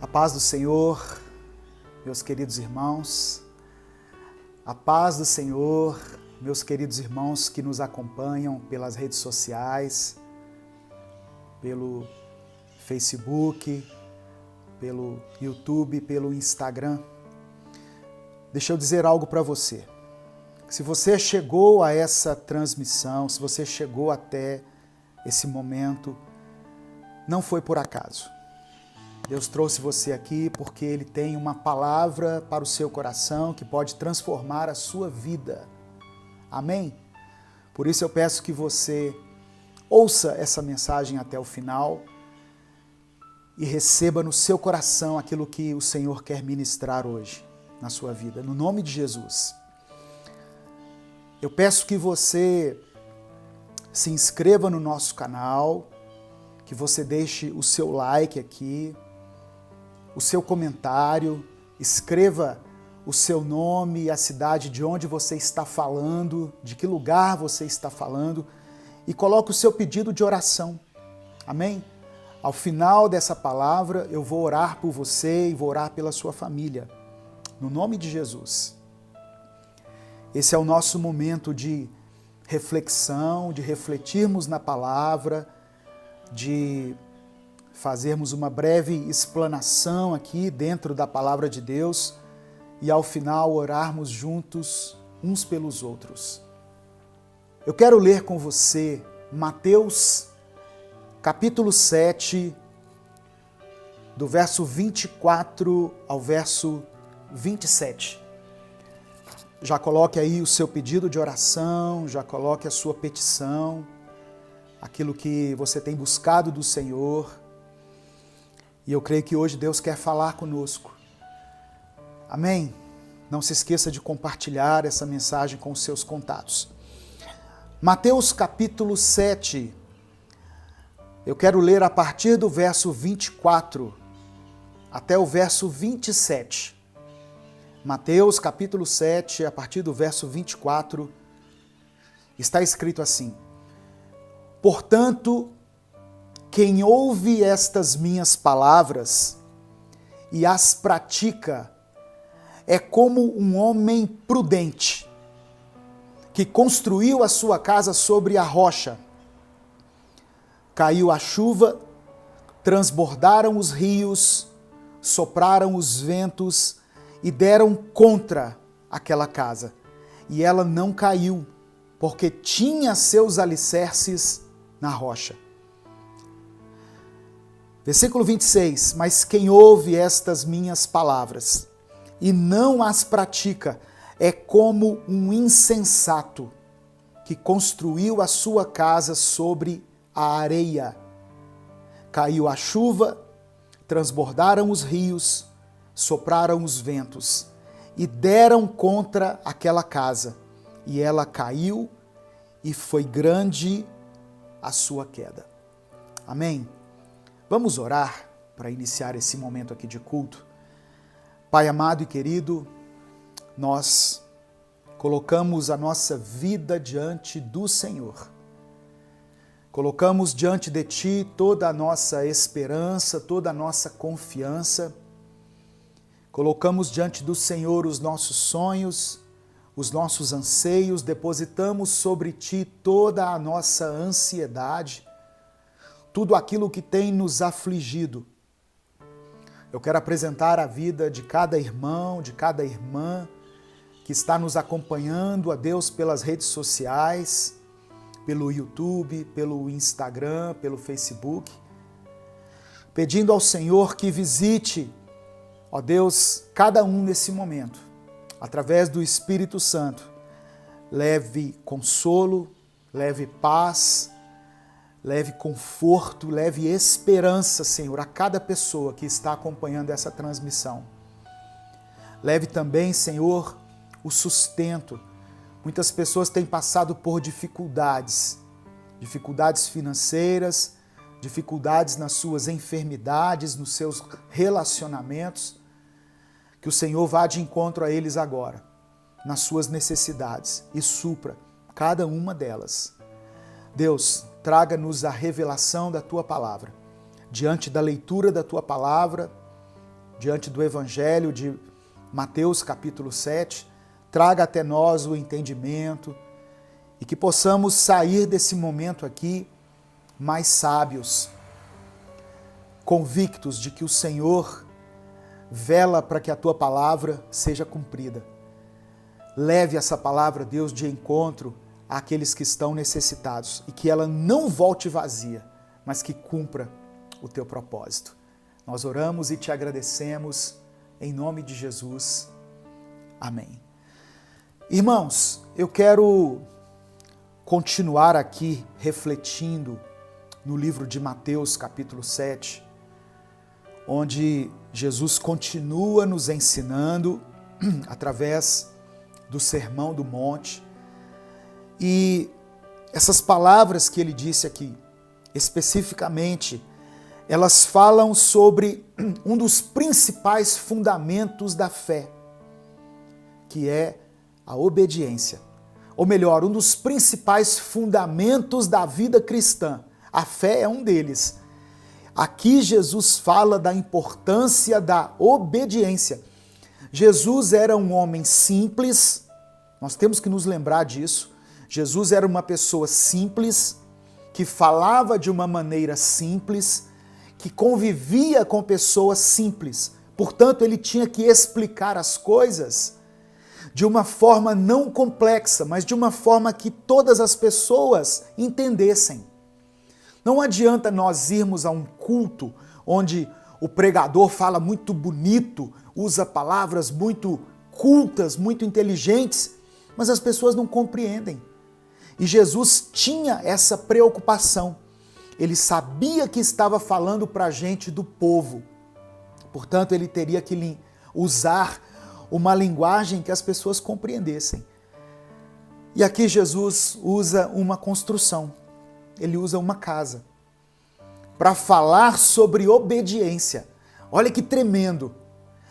A paz do Senhor, meus queridos irmãos, a paz do Senhor, meus queridos irmãos que nos acompanham pelas redes sociais, pelo Facebook, pelo YouTube, pelo Instagram. Deixa eu dizer algo para você. Se você chegou a essa transmissão, se você chegou até esse momento, não foi por acaso. Deus trouxe você aqui porque Ele tem uma palavra para o seu coração que pode transformar a sua vida. Amém? Por isso eu peço que você ouça essa mensagem até o final e receba no seu coração aquilo que o Senhor quer ministrar hoje na sua vida, no nome de Jesus. Eu peço que você se inscreva no nosso canal, que você deixe o seu like aqui, o seu comentário, escreva o seu nome e a cidade de onde você está falando, de que lugar você está falando e coloque o seu pedido de oração. Amém? Ao final dessa palavra, eu vou orar por você e vou orar pela sua família, no nome de Jesus. Esse é o nosso momento de reflexão, de refletirmos na palavra, de fazermos uma breve explanação aqui dentro da palavra de Deus e ao final orarmos juntos uns pelos outros. Eu quero ler com você Mateus capítulo 7, do verso 24 ao verso 27. Já coloque aí o seu pedido de oração, já coloque a sua petição, aquilo que você tem buscado do Senhor. E eu creio que hoje Deus quer falar conosco. Amém? Não se esqueça de compartilhar essa mensagem com os seus contatos. Mateus capítulo 7. Eu quero ler a partir do verso 24 até o verso 27. Mateus capítulo 7, a partir do verso 24, está escrito assim: Portanto, quem ouve estas minhas palavras e as pratica é como um homem prudente que construiu a sua casa sobre a rocha. Caiu a chuva, transbordaram os rios, sopraram os ventos e deram contra aquela casa. E ela não caiu, porque tinha seus alicerces na rocha. Versículo 26, mas quem ouve estas minhas palavras e não as pratica é como um insensato que construiu a sua casa sobre a areia. Caiu a chuva, transbordaram os rios, sopraram os ventos e deram contra aquela casa. E ela caiu e foi grande a sua queda. Amém? Vamos orar para iniciar esse momento aqui de culto. Pai amado e querido, nós colocamos a nossa vida diante do Senhor. Colocamos diante de Ti toda a nossa esperança, toda a nossa confiança. Colocamos diante do Senhor os nossos sonhos, os nossos anseios, depositamos sobre Ti toda a nossa ansiedade, tudo aquilo que tem nos afligido. Eu quero apresentar a vida de cada irmão, de cada irmã que está nos acompanhando, a Deus, pelas redes sociais, pelo YouTube, pelo Instagram, pelo Facebook, pedindo ao Senhor que visite, ó Deus, cada um nesse momento, através do Espírito Santo, leve consolo, leve paz, leve conforto, leve esperança, Senhor, a cada pessoa que está acompanhando essa transmissão. Leve também, Senhor, o sustento. Muitas pessoas têm passado por dificuldades financeiras, dificuldades nas suas enfermidades, nos seus relacionamentos. Que o Senhor vá de encontro a eles agora, nas suas necessidades, e supra cada uma delas. Deus, traga-nos a revelação da Tua Palavra. Diante da leitura da Tua Palavra, diante do Evangelho de Mateus capítulo 7, traga até nós o entendimento e que possamos sair desse momento aqui mais sábios, convictos de que o Senhor vela para que a tua palavra seja cumprida. Leve essa palavra, Deus, de encontro àqueles que estão necessitados e que ela não volte vazia, mas que cumpra o teu propósito. Nós oramos e te agradecemos em nome de Jesus. Amém. Irmãos, eu quero continuar aqui refletindo no livro de Mateus, capítulo 7, onde Jesus continua nos ensinando através do Sermão do Monte. E essas palavras que ele disse aqui, especificamente, elas falam sobre um dos principais fundamentos da fé, que é a obediência. Ou melhor, um dos principais fundamentos da vida cristã. A fé é um deles. Aqui Jesus fala da importância da obediência. Jesus era um homem simples, nós temos que nos lembrar disso. Jesus era uma pessoa simples, que falava de uma maneira simples, que convivia com pessoas simples. Portanto, ele tinha que explicar as coisas de uma forma não complexa, mas de uma forma que todas as pessoas entendessem. Não adianta nós irmos a um culto onde o pregador fala muito bonito, usa palavras muito cultas, muito inteligentes, mas as pessoas não compreendem. E Jesus tinha essa preocupação. Ele sabia que estava falando para a gente do povo. Portanto, ele teria que usar uma linguagem que as pessoas compreendessem. E aqui Jesus usa uma construção. Ele usa uma casa para falar sobre obediência. Olha que tremendo.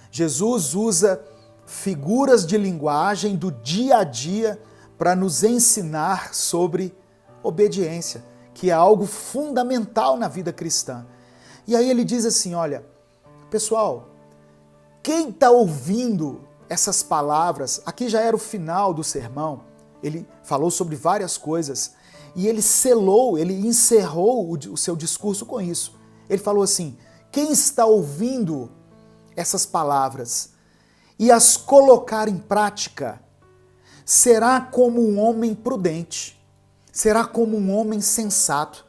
Jesus usa figuras de linguagem do dia a dia para nos ensinar sobre obediência, que é algo fundamental na vida cristã. E aí ele diz assim, olha, pessoal, quem está ouvindo essas palavras, aqui já era o final do sermão, ele falou sobre várias coisas, e ele encerrou o seu discurso com isso. Ele falou assim, quem está ouvindo essas palavras e as colocar em prática, será como um homem prudente, será como um homem sensato,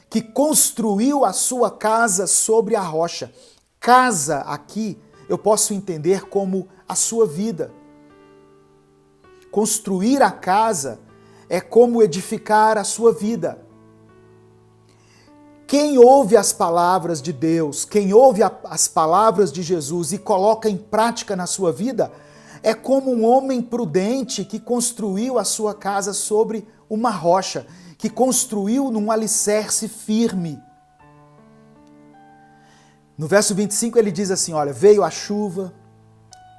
que construiu a sua casa sobre a rocha. Casa aqui eu posso entender como a sua vida. Construir a casa é como edificar a sua vida. Quem ouve as palavras de Deus, quem ouve as palavras de Jesus e coloca em prática na sua vida, é como um homem prudente que construiu a sua casa sobre uma rocha, que construiu num alicerce firme. No verso 25 ele diz assim, olha, veio a chuva,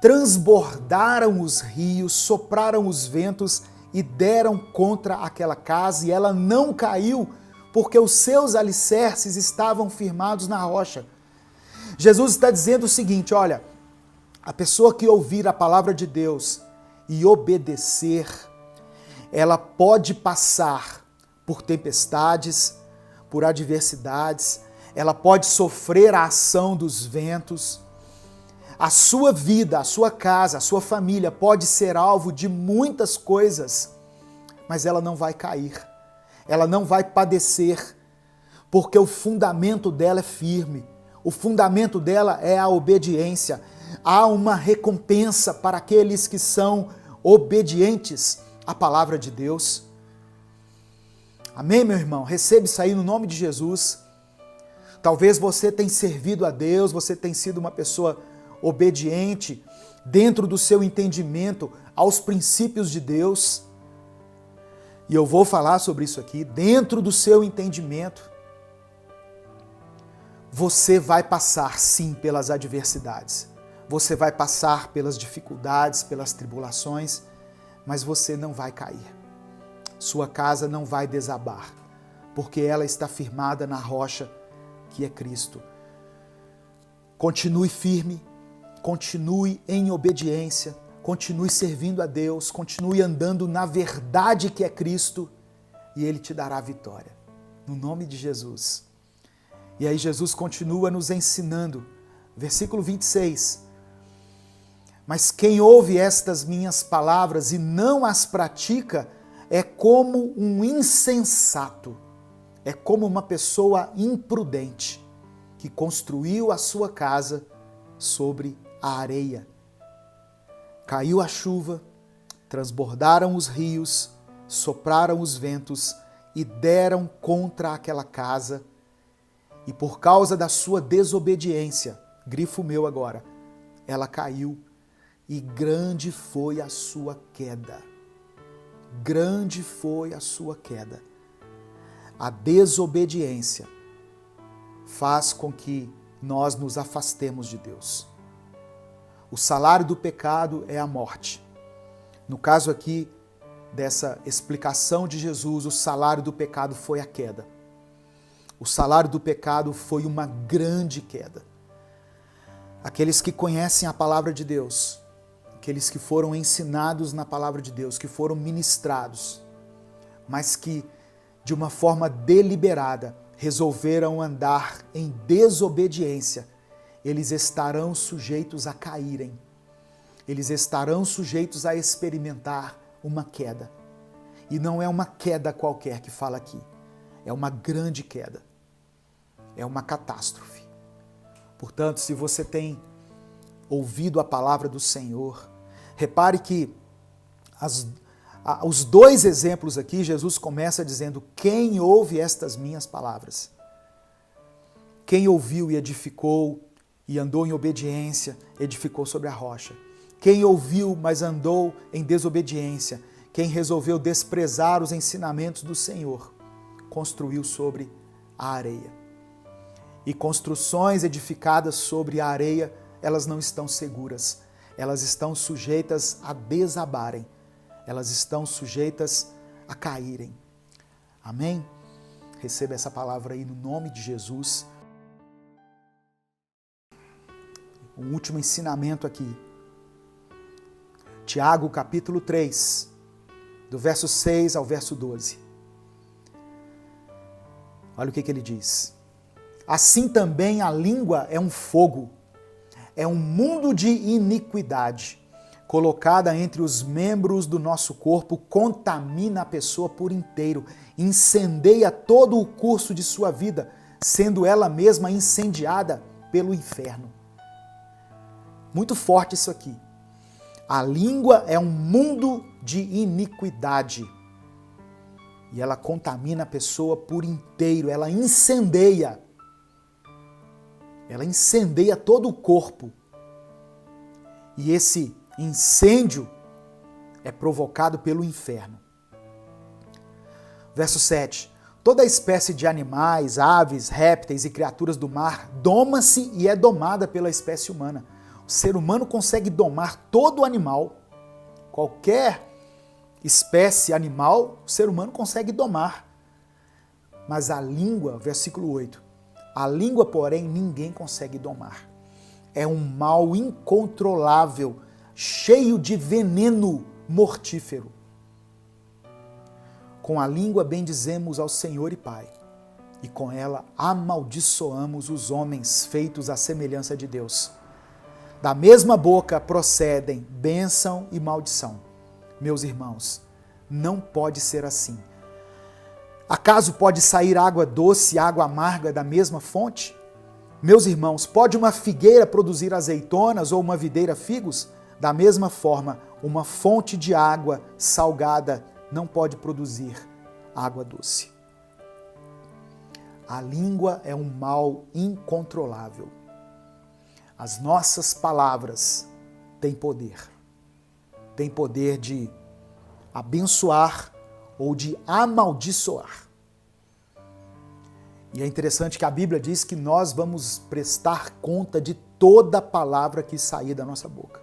transbordaram os rios, sopraram os ventos e deram contra aquela casa, e ela não caiu, porque os seus alicerces estavam firmados na rocha. Jesus está dizendo o seguinte, olha, a pessoa que ouvir a palavra de Deus e obedecer, ela pode passar por tempestades, por adversidades, ela pode sofrer a ação dos ventos. A sua vida, a sua casa, a sua família pode ser alvo de muitas coisas, mas ela não vai cair, ela não vai padecer, porque o fundamento dela é firme, o fundamento dela é a obediência. Há uma recompensa para aqueles que são obedientes à palavra de Deus. Amém, meu irmão? Receba isso aí no nome de Jesus. Talvez você tenha servido a Deus, você tenha sido uma pessoa obediente dentro do seu entendimento aos princípios de Deus. E eu vou falar sobre isso aqui. Dentro do seu entendimento, você vai passar sim pelas adversidades. Você vai passar pelas dificuldades, pelas tribulações, mas você não vai cair. Sua casa não vai desabar, porque ela está firmada na rocha que é Cristo. Continue firme, continue em obediência, continue servindo a Deus, continue andando na verdade que é Cristo e Ele te dará a vitória. No nome de Jesus. E aí Jesus continua nos ensinando, versículo 26. Mas quem ouve estas minhas palavras e não as pratica é como um insensato, é como uma pessoa imprudente que construiu a sua casa sobre a areia. Caiu a chuva, transbordaram os rios, sopraram os ventos e deram contra aquela casa. E por causa da sua desobediência, grifo meu agora, ela caiu e grande foi a sua queda. Grande foi a sua queda. A desobediência faz com que nós nos afastemos de Deus. O salário do pecado é a morte. No caso aqui dessa explicação de Jesus, o salário do pecado foi a queda. O salário do pecado foi uma grande queda. Aqueles que conhecem a palavra de Deus, aqueles que foram ensinados na palavra de Deus, que foram ministrados, mas que de uma forma deliberada resolveram andar em desobediência, eles estarão sujeitos a caírem. Eles estarão sujeitos a experimentar uma queda. E não é uma queda qualquer que fala aqui. É uma grande queda. É uma catástrofe. Portanto, se você tem ouvido a palavra do Senhor, repare que os dois exemplos aqui, Jesus começa dizendo: quem ouve estas minhas palavras? Quem ouviu e edificou e andou em obediência, edificou sobre a rocha. Quem ouviu, mas andou em desobediência, quem resolveu desprezar os ensinamentos do Senhor, construiu sobre a areia. E construções edificadas sobre a areia, elas não estão seguras. Elas estão sujeitas a desabarem. Elas estão sujeitas a caírem. Amém? Receba essa palavra aí no nome de Jesus. Um último ensinamento aqui. Tiago, capítulo 3, do verso 6 ao verso 12. Olha o que ele diz. Assim também a língua é um fogo, é um mundo de iniquidade. Colocada entre os membros do nosso corpo, contamina a pessoa por inteiro, incendeia todo o curso de sua vida, sendo ela mesma incendiada pelo inferno. Muito forte isso aqui. A língua é um mundo de iniquidade. E ela contamina a pessoa por inteiro, ela incendeia. Ela incendeia todo o corpo. E esse incêndio é provocado pelo inferno. Verso 7. Toda espécie de animais, aves, répteis e criaturas do mar doma-se e é domada pela espécie humana. O ser humano consegue domar todo animal, qualquer espécie animal, o ser humano consegue domar. Mas a língua, versículo 8, a língua, porém, ninguém consegue domar. É um mal incontrolável, cheio de veneno mortífero. Com a língua bendizemos ao Senhor e Pai, e com ela amaldiçoamos os homens feitos à semelhança de Deus. Da mesma boca procedem bênção e maldição. Meus irmãos, não pode ser assim. Acaso pode sair água doce e água amarga da mesma fonte? Meus irmãos, pode uma figueira produzir azeitonas ou uma videira figos? Da mesma forma, uma fonte de água salgada não pode produzir água doce. A língua é um mal incontrolável. As nossas palavras têm poder. Têm poder de abençoar ou de amaldiçoar. E é interessante que a Bíblia diz que nós vamos prestar conta de toda palavra que sair da nossa boca.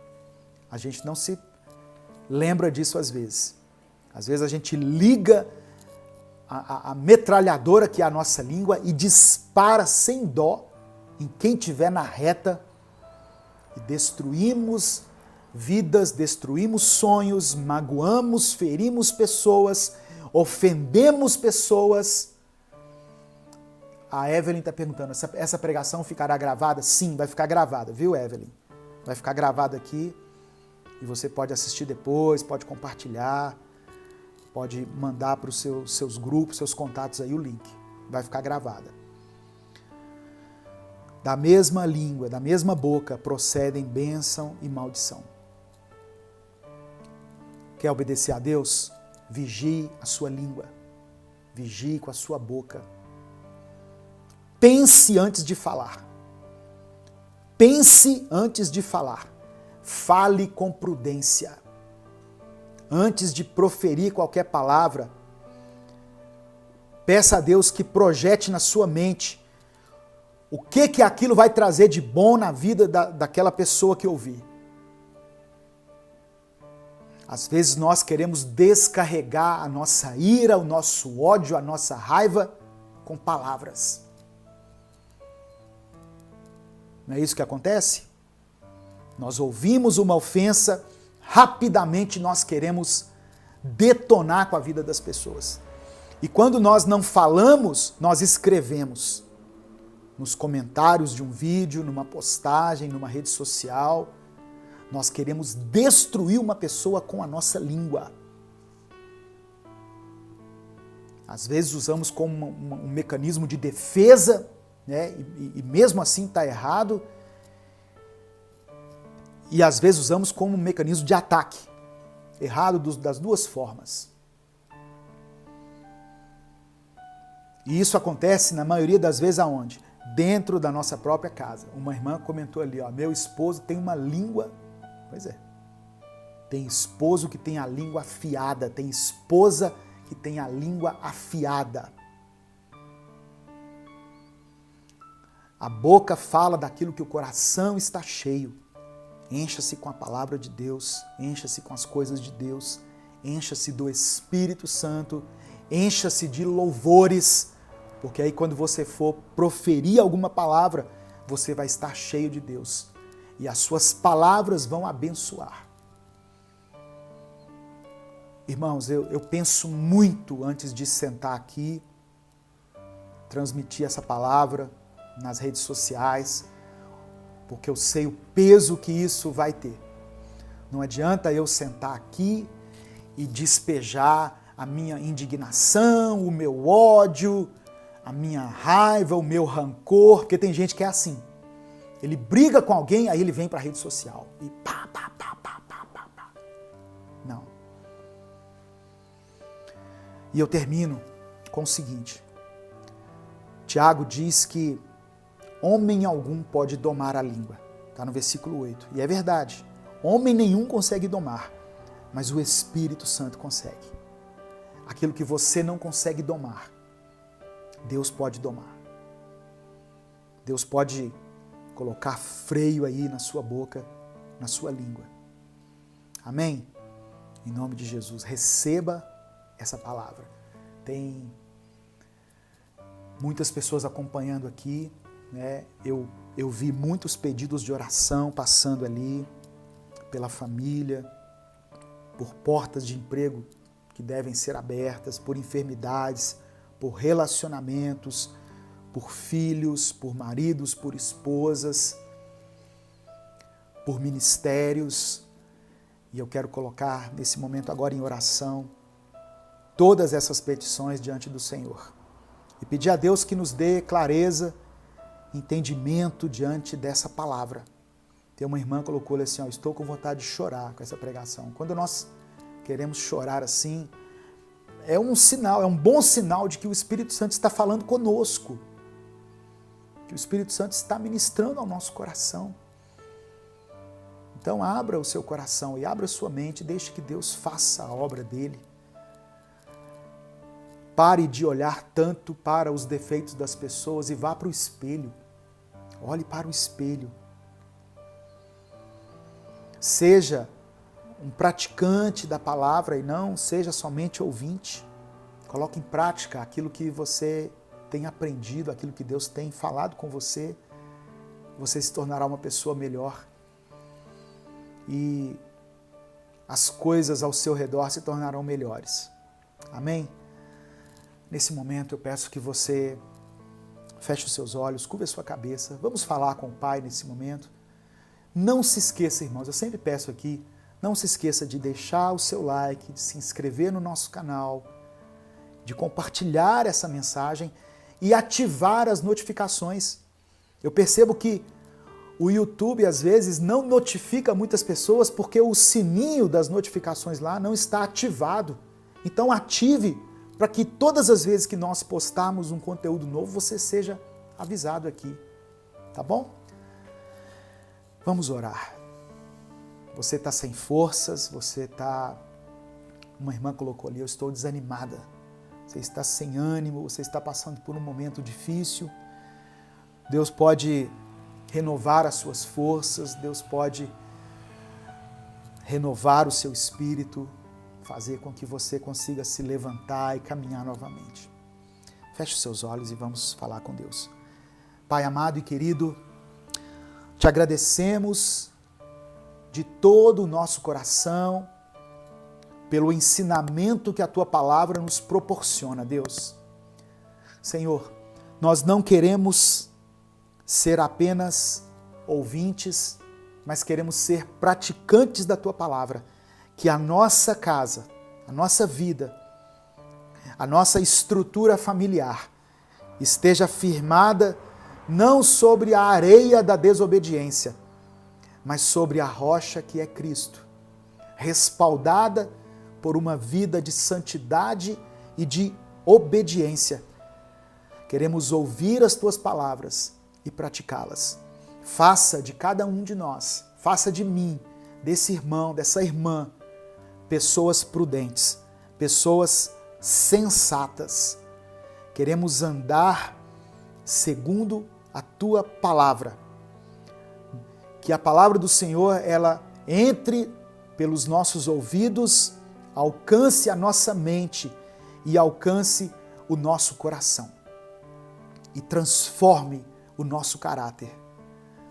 A gente não se lembra disso às vezes. Às vezes a gente liga a metralhadora que é a nossa língua e dispara sem dó em quem estiver na reta e destruímos vidas, destruímos sonhos, magoamos, ferimos pessoas, ofendemos pessoas. A Evelyn está perguntando, essa pregação ficará gravada? Sim, vai ficar gravada, viu, Evelyn? Vai ficar gravada aqui e você pode assistir depois, pode compartilhar, pode mandar para os seus grupos, seus contatos aí o link. Vai ficar gravada. Da mesma língua, da mesma boca procedem bênção e maldição. Quer obedecer a Deus? Vigie a sua língua. Vigie com a sua boca. Pense antes de falar. Pense antes de falar. Fale com prudência. Antes de proferir qualquer palavra, peça a Deus que projete na sua mente o que aquilo vai trazer de bom na vida daquela pessoa que ouvir. Às vezes nós queremos descarregar a nossa ira, o nosso ódio, a nossa raiva com palavras. Não é isso que acontece? Nós ouvimos uma ofensa, rapidamente nós queremos detonar com a vida das pessoas. E quando nós não falamos, nós escrevemos. Nos comentários de um vídeo, numa postagem, numa rede social, nós queremos destruir uma pessoa com a nossa língua. Às vezes usamos como um mecanismo de defesa, né? E mesmo assim está errado. E às vezes usamos como um mecanismo de ataque. Errado das duas formas. E isso acontece na maioria das vezes aonde? Dentro da nossa própria casa. Uma irmã comentou ali, ó, meu esposo tem uma língua... Pois é. Tem esposo que tem a língua afiada, tem esposa que tem a língua afiada. A boca fala daquilo que o coração está cheio. Encha-se com a palavra de Deus, encha-se com as coisas de Deus, encha-se do Espírito Santo, encha-se de louvores, porque aí quando você for proferir alguma palavra, você vai estar cheio de Deus. E as suas palavras vão abençoar. Irmãos, eu penso muito antes de sentar aqui, transmitir essa palavra nas redes sociais, porque eu sei o peso que isso vai ter. Não adianta eu sentar aqui e despejar a minha indignação, o meu ódio, a minha raiva, o meu rancor, porque tem gente que é assim. Ele briga com alguém, aí ele vem para a rede social e pá. Não. E eu termino com o seguinte. Tiago diz que homem algum pode domar a língua. Está no versículo 8. E é verdade. Homem nenhum consegue domar, mas o Espírito Santo consegue. Aquilo que você não consegue domar, Deus pode domar. Deus pode colocar freio aí na sua boca, na sua língua. Amém? Em nome de Jesus, receba essa palavra. Tem muitas pessoas acompanhando aqui, né? Eu vi muitos pedidos de oração passando ali, pela família, por portas de emprego que devem ser abertas, por enfermidades, por relacionamentos, por filhos, por maridos, por esposas, por ministérios. E eu quero colocar nesse momento agora em oração todas essas petições diante do Senhor. E pedir a Deus que nos dê clareza, entendimento diante dessa palavra. Tem uma irmã que colocou ali assim, ó, estou com vontade de chorar com essa pregação. Quando nós queremos chorar assim, é um sinal, é um bom sinal de que o Espírito Santo está falando conosco. Que o Espírito Santo está ministrando ao nosso coração. Então abra o seu coração e abra a sua mente, deixe que Deus faça a obra dele. Pare de olhar tanto para os defeitos das pessoas e vá para o espelho. Olhe para o espelho. Seja um praticante da palavra e não seja somente ouvinte. Coloque em prática aquilo que você tem aprendido, aquilo que Deus tem falado com você. Você se tornará uma pessoa melhor. e as coisas ao seu redor se tornarão melhores. Amém? Nesse momento eu peço que você feche os seus olhos, curva a sua cabeça. Vamos falar com o Pai nesse momento. Não se esqueça, irmãos, eu sempre peço aqui, não se esqueça de deixar o seu like, de se inscrever no nosso canal, de compartilhar essa mensagem e ativar as notificações. Eu percebo que o YouTube às vezes não notifica muitas pessoas porque o sininho das notificações lá não está ativado. Então ative para que todas as vezes que nós postarmos um conteúdo novo, você seja avisado aqui. Tá bom? Vamos orar. Você está sem forças, uma irmã colocou ali, eu estou desanimada. Você está sem ânimo, você está passando por um momento difícil. Deus pode renovar as suas forças, Deus pode renovar o seu espírito, fazer com que você consiga se levantar e caminhar novamente. Feche os seus olhos e vamos falar com Deus. Pai amado e querido, te agradecemos de todo o nosso coração pelo ensinamento que a Tua palavra nos proporciona, Deus. Senhor, nós não queremos ser apenas ouvintes, mas queremos ser praticantes da Tua palavra. Que a nossa casa, a nossa vida, a nossa estrutura familiar esteja firmada não sobre a areia da desobediência, mas sobre a rocha que é Cristo, respaldada por uma vida de santidade e de obediência. Queremos ouvir as Tuas palavras e praticá-las. Faça de cada um de nós, faça de mim, desse irmão, dessa irmã, pessoas prudentes, pessoas sensatas. Queremos andar segundo a Tua palavra. Que a palavra do Senhor, ela entre pelos nossos ouvidos, alcance a nossa mente e alcance o nosso coração. E transforme o nosso caráter,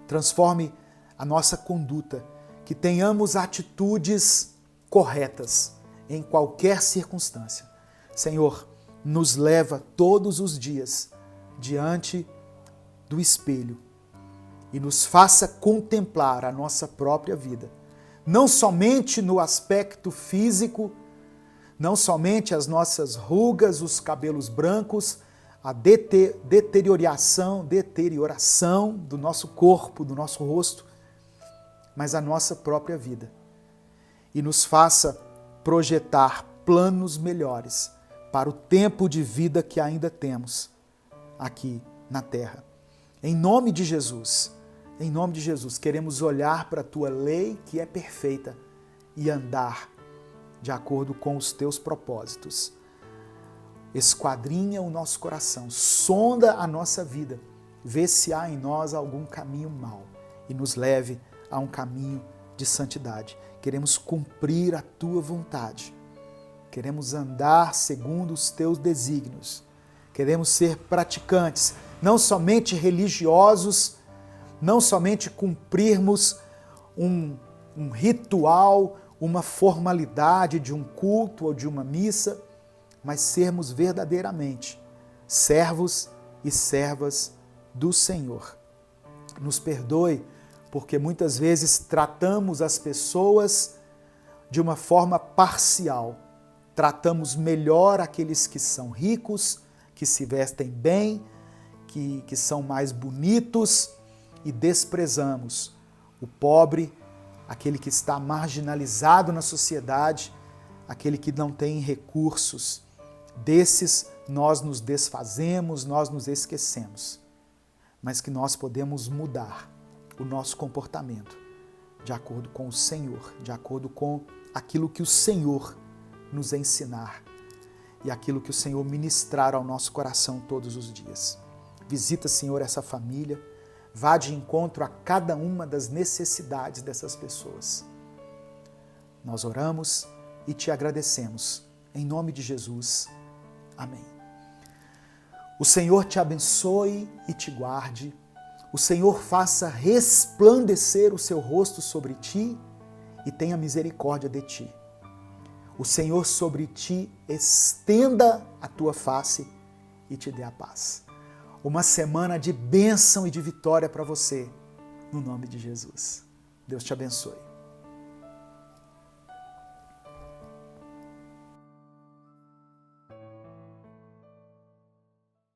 transforme a nossa conduta, que tenhamos atitudes corretas em qualquer circunstância. Senhor, nos leva todos os dias diante do espelho e nos faça contemplar a nossa própria vida, não somente no aspecto físico, não somente as nossas rugas, os cabelos brancos, a deterioração do nosso corpo, do nosso rosto, mas a nossa própria vida. E nos faça projetar planos melhores para o tempo de vida que ainda temos aqui na terra. Em nome de Jesus, queremos olhar para a Tua lei que é perfeita e andar de acordo com os Teus propósitos. Esquadrinha o nosso coração, sonda a nossa vida, vê se há em nós algum caminho mau e nos leve a um caminho de santidade. Queremos cumprir a Tua vontade, queremos andar segundo os Teus desígnios, queremos ser praticantes, não somente religiosos, não somente cumprirmos um ritual, uma formalidade de um culto ou de uma missa, mas sermos verdadeiramente servos e servas do Senhor. Nos perdoe, porque muitas vezes tratamos as pessoas de uma forma parcial. Tratamos melhor aqueles que são ricos, que se vestem bem, que são mais bonitos, e desprezamos o pobre, aquele que está marginalizado na sociedade, aquele que não tem recursos. Desses nós nos desfazemos, nós nos esquecemos, mas que nós podemos mudar o nosso comportamento de acordo com o Senhor, de acordo com aquilo que o Senhor nos ensinar e aquilo que o Senhor ministrar ao nosso coração todos os dias. Visita, Senhor, essa família, vá de encontro a cada uma das necessidades dessas pessoas. Nós oramos e te agradecemos. Em nome de Jesus. Amém. O Senhor te abençoe e te guarde. O Senhor faça resplandecer o seu rosto sobre ti e tenha misericórdia de ti. O Senhor sobre ti estenda a tua face e te dê a paz. Uma semana de bênção e de vitória para você, no nome de Jesus. Deus te abençoe.